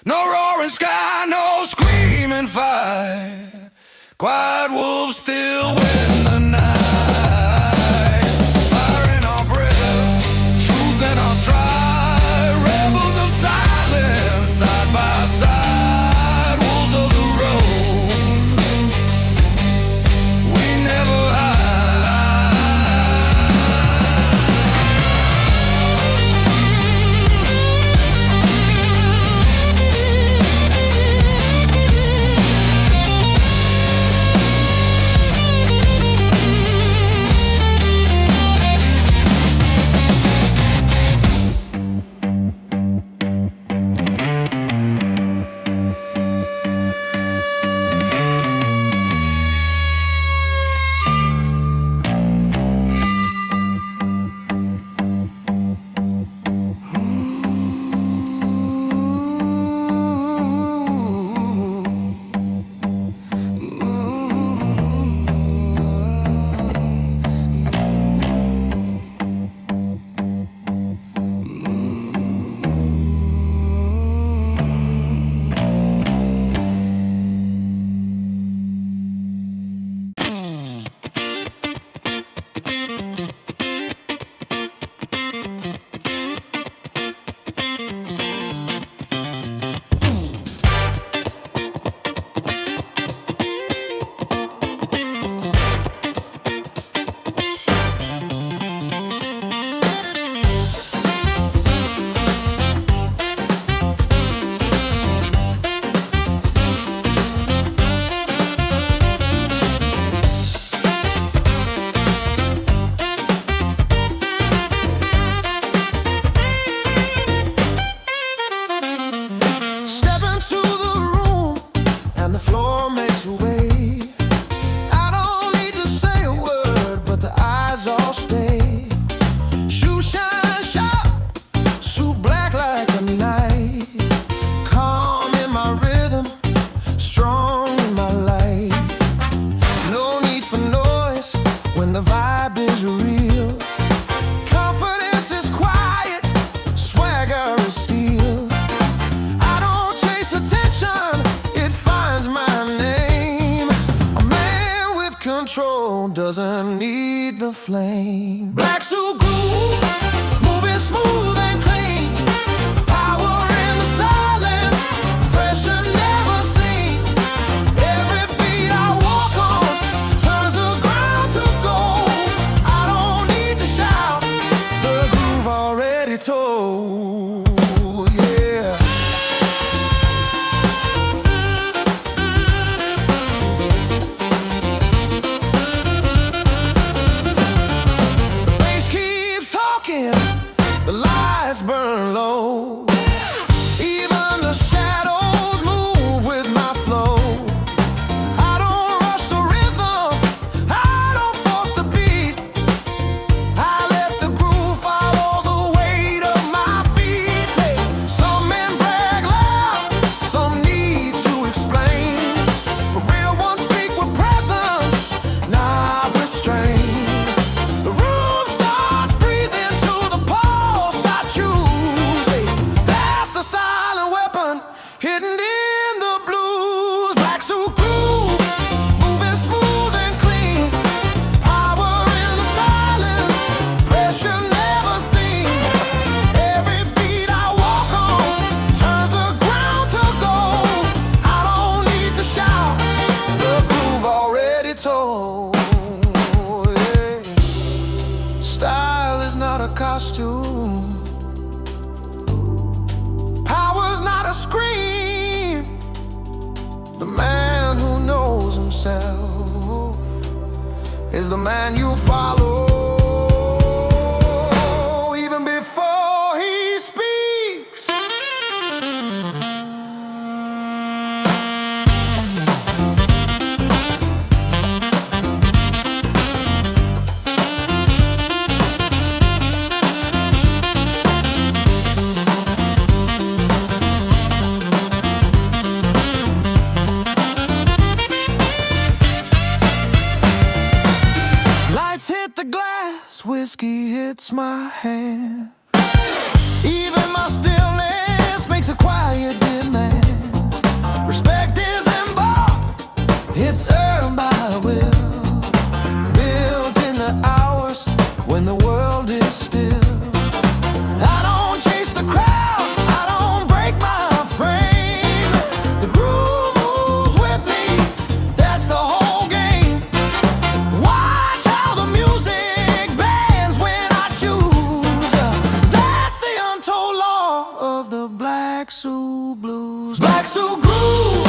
No roaring sky, no screaming fire. Quiet wolves still win the night. Fire in our breath, truth in our stride. Rebels of silence, side by side. Wolves of the road, we never hide. control doesn't need the flame. Black suit groove, moving smooth and clean. Power in the silence, pressure never seen. Every beat I walk on turns the ground to gold. I don't need to shout, the groove already told. Yeah. Talk hidden in the blues. Black suit groove, moving smooth and clean. Power in the silence, pressure never seen. Every beat I walk on turns the ground to gold. I don't need to shout, the groove already told. Yeah. Style is not a costume, power's not a scream. The man who knows himself is the man you follow, even before he speaks. Lights hit the glass, whiskey hits my hand. Even my stillness makes a quiet demand. Respect isn't bought, it's earned by will. Built in the hours when the world is still. I don't chase the crowd, I don't break my frame. The groove moves with me, that's the whole game. Watch how the music bends when I choose. That's the untold law of the black suit blues. Black suit groove,